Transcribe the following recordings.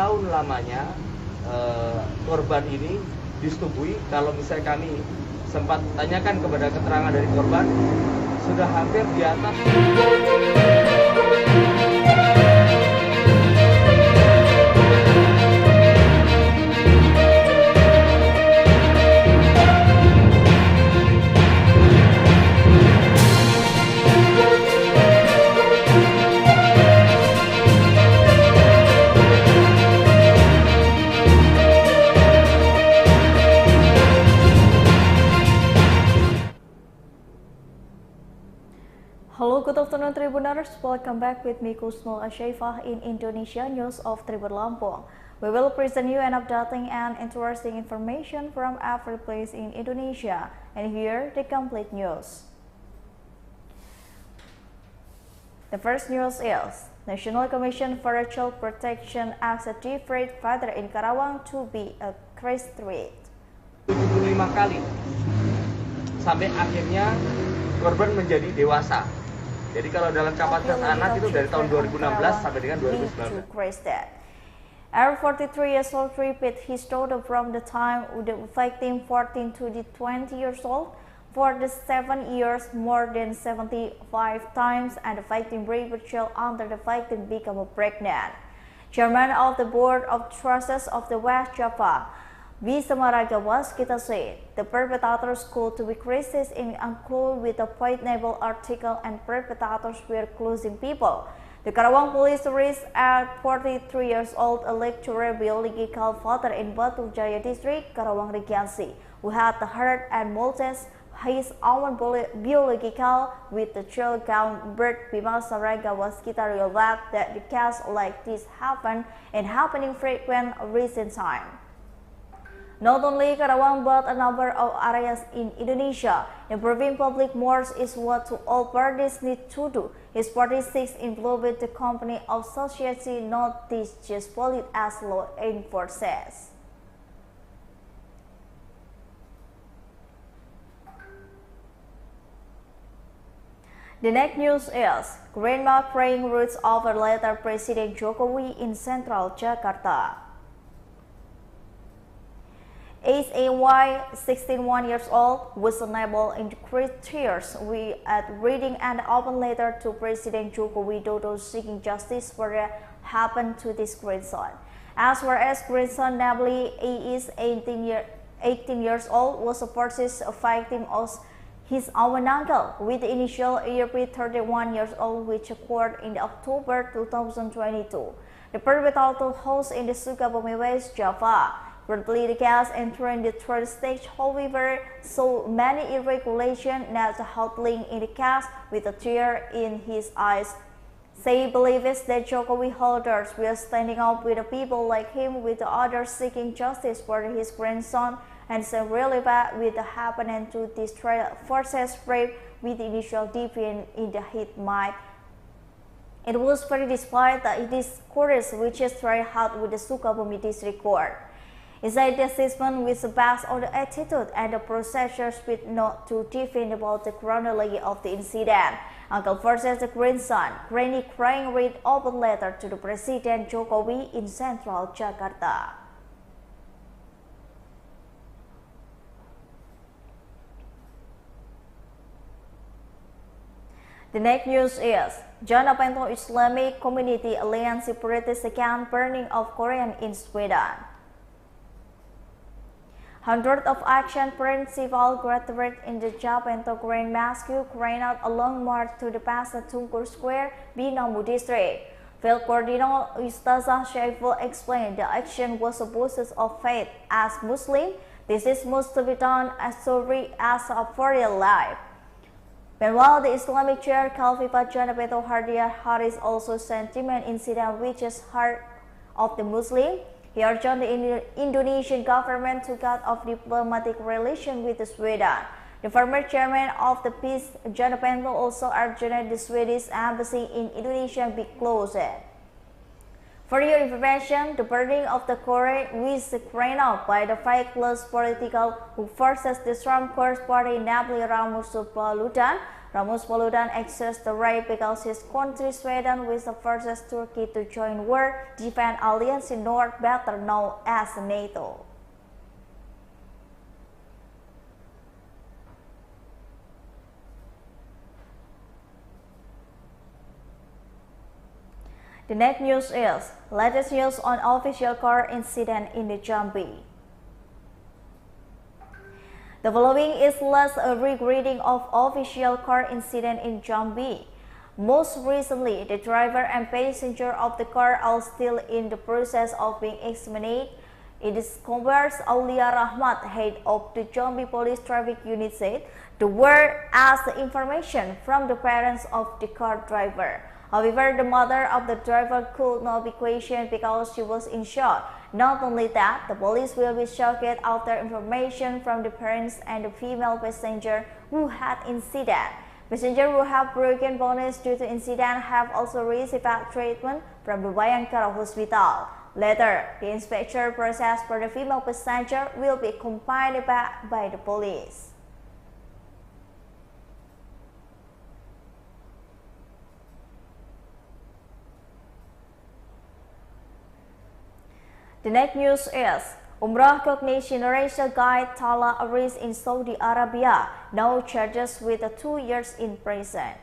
Tahun lamanya korban ini disetujui. Kalau misalnya kami sempat tanyakan kepada keterangan dari korban, sudah hampir di atas. Hello, good afternoon Tribuners. Welcome back with me Kusnul Ashaifah in Indonesia News of Tribun Lampung. We will present you an updating and interesting information from every place in Indonesia. And here the complete news. The first news is National Commission for Child Protection asks a depraved father in Karawang to be a castrated. 75 kali sampai akhirnya korban menjadi dewasa. Jadi kalau dalam kapasitas anak itu dari tahun 2016 sampai dengan 2019. Our 43 years old repeat his story from the time the victim 14 to the 20 years old for the 7 years more than 75 times, and the victim raped child until the victim became pregnant. Chairman of the Board of Trustees of the West Java, Visamaraga Waskita said the perpetrators could be crisis in unclosed with a white naval article and perpetrators were closing people. The Karawang police arrested at 43 years old a lecturer biological father in Batu Jaya district, Karawang Regency, who had hurt and molested his own biological with the child gown birth. Visamaraga Waskita realized that the cases like this happen and happening frequent recent time. Not only Karawang but a number of areas in Indonesia, improving public morals is what all parties need to do. His party seeks involved the company of society, not this just police as law enforces. The next news is Grandma praying roots over later President Jokowi in central Jakarta. AY, 61 years old, was unable to create tears at reading an open letter to President Joko Widodo seeking justice for what happened to his grandson. As far as grandson Nabli, he is 18 years old, was a purchase victim of his own uncle with the initial ERP 31 years old, which occurred in October 2022. The perpetrator housed in the Sukabumi West Java. Currently, the case entering the third stage, however, saw many irregulations, not howling in the case with a tear in his eyes. Say believes that Jokowi holders will standing up with the people like him, with the others seeking justice for his grandson, and so really bad with the happening to this forces rape with the initial deviant in the hit mind. It was very despite that it is courage which is very hard with the Sukabumi district court. Inside the assessment with based on the attitude and the procedures with not too defend about the chronology of the incident. Uncle versus the grandson, Granny crying read open letter to the President Jokowi in central Jakarta. The next news is Jeneponto Islamic Community Alliance separatist account burning of Koran in Sweden. Hundreds of action principal graduates in the Jeneponto Grand Mosque carried out a long march to the Pasar Tungkur Square, Binomo district. Field Coordinator Ustazah Syaiful explained the action was a boost of faith. As Muslim, this is must to be done as sorry as for real life. Meanwhile, the Islamic chair Khalifah Jeneponto Hardiah Haris also sentiment incident which is heart of the Muslim. He urged the Indonesian government to cut off diplomatic relations with Sweden. The former chairman of the Peace, Jeneponto, also urged the Swedish embassy in Indonesia be closed. For your information, the burning of the Koran was carried out by the faithless political who forces the Trump Course Party, namely Rasmus Paludan, Rasmus Paludan accused the rape because his country Sweden was the first Turkey to join war defense alliance in North, better known as NATO. The next news is latest news on official car incident in the Jambi. The following is last a reading of official car incident in Jambi. Most recently, the driver and passenger of the car are still in the process of being examined. It is Converse Aulia Rahmat, head of the Jambi Police Traffic Unit, said the word asked information from the parents of the car driver. However, the mother of the driver could not be questioned because she was in shock. Not only that, the police will be shocked after information from the parents and the female passenger who had incident. Passengers who have broken bones due to incident have also received treatment from the Bayangkara Hospital. Later, the inspection process for the female passenger will be accompanied by the police. The next news is Umrah Congregational guide Tala arrest in Saudi Arabia, now charges with 2 years in prison.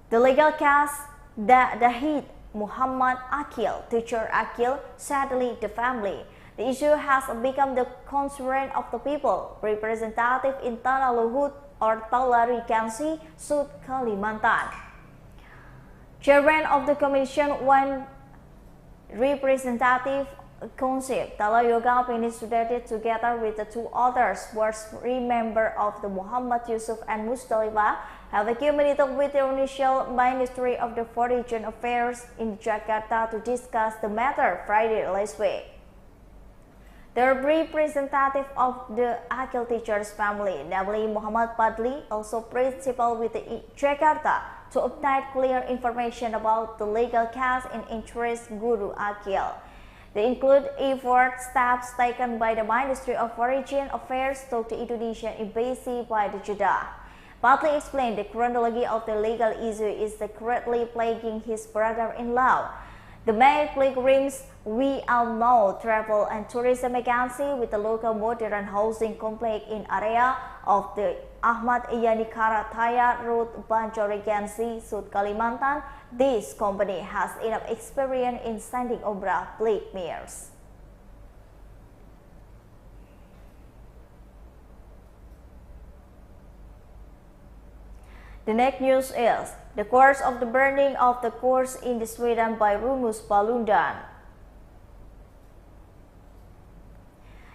The legal case that Dahid Muhammad Akil, teacher Akil, sadly the family. The issue has become the concern of the people, representative in Tanah Luhut or Tala Regency, Sud Kalimantan. Chairman of the Commission One Representative Council, Tala Yoga Penisudated together with the 2 others was member of the Muhammad Yusuf and Musdalifah have accumulated with the initial Ministry of the Foreign Affairs in Jakarta to discuss the matter Friday last week. The representative of the Akil teacher's family, namely Muhammad Padli, also principal with the Jakarta, to obtain clear information about the legal case in interest Guru Akil. They include effort steps taken by the Ministry of Foreign Affairs to the Indonesian embassy by the Jeddah. Padli explained the chronology of the legal issue is currently plaguing his brother-in-law. The main pilgrims we all know travel and tourism agency with the local modern housing complex in area of the Ahmad Yani Karataya Road, Banjar Regency, Sud Kalimantan. This company has enough experience in sending Umrah pilgrims. The next news is the cause of the burning of the course in the Sweden by Rasmus Paludan.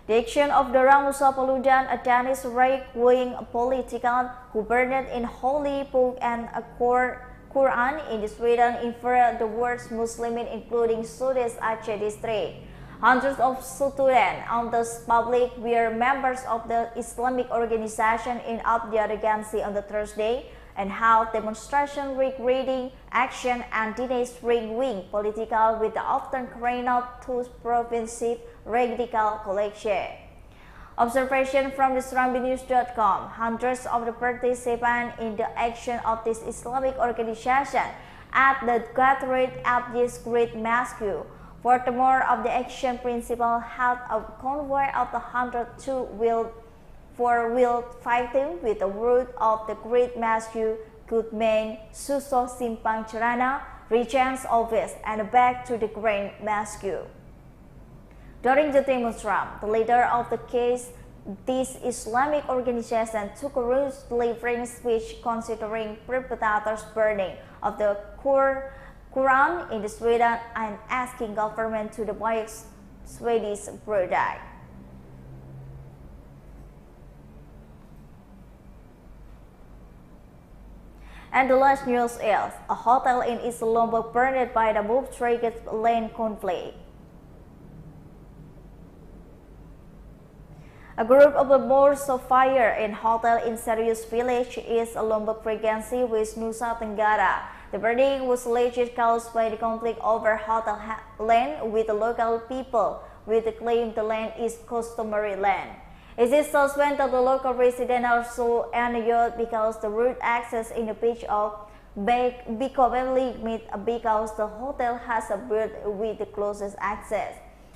The action of the Rasmus Paludan, a Danish right-wing politician who burned in holy book and a Koran in the Sweden infuriated the world's Muslims, including Southeast Aceh district. Hundreds of students on the public were members of the Islamic organization in Abdia Regency on the Thursday and held demonstration regarding action and Danish right-wing political with the often carrying out to province radical collection. Observation from the SerambiNews.com. Hundreds of the participants in the action of this Islamic organization at the gathering at this great mosque. Furthermore, of the action principle held a convoy of the 102 four-wheel fighting with the route of the Great Mosque, Goodman, Suso Simpang Cerana, Regent's Office, and back to the Grand Mosque. During the demonstration, the leader of the case, this Islamic organization, took a rude delivering speech considering perpetrators' burning of the Koran in the Sweden and asking government to buy Swedish product. And the last news is a hotel in East Lombok burned by the move-triggered land conflict. A group of bursts of fire in hotel in Serius Village, East Lombok Regency, West Nusa Tenggara. The burning was alleged caused by the conflict over hotel land with the local people, with the claim the land is customary land. It is suspended the local resident also angered because the road access in the beach of Bicobelli meet because the hotel has a bird with the closest access.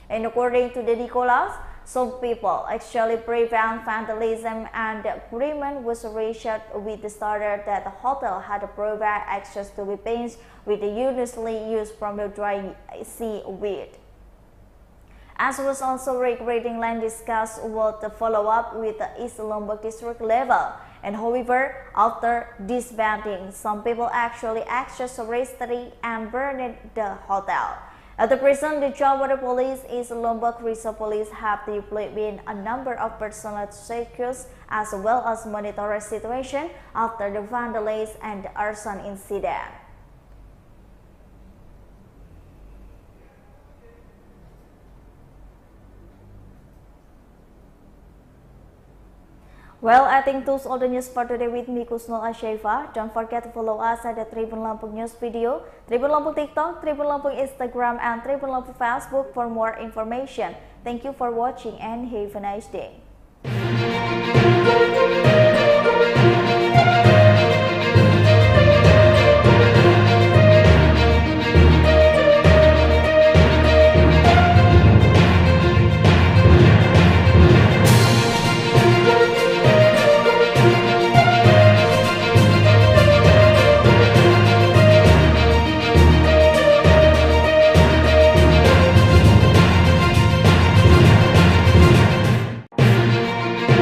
And according to the Nicholas, some people actually prevent vandalism, and the agreement was reached with the starter that the hotel had to provide access to the beach with the usually used from the dry seaweed. As was also regarding land discussed what the follow-up with the East Lombok district level. And however, after disbanding, some people actually accessed the registry and burned the hotel. At the present, the Jakarta Police, East Lombok Reserve Police have deployed a number of personnel to secure as well as monitor the situation after the vandalism and the arson incident. Well, I think those all the news for today with me, Kusnul Asheva. Don't forget to follow us at the Tribun Lampung News video, Tribun Lampung TikTok, Tribun Lampung Instagram, and Tribun Lampung Facebook for more information. Thank you for watching and have a nice day.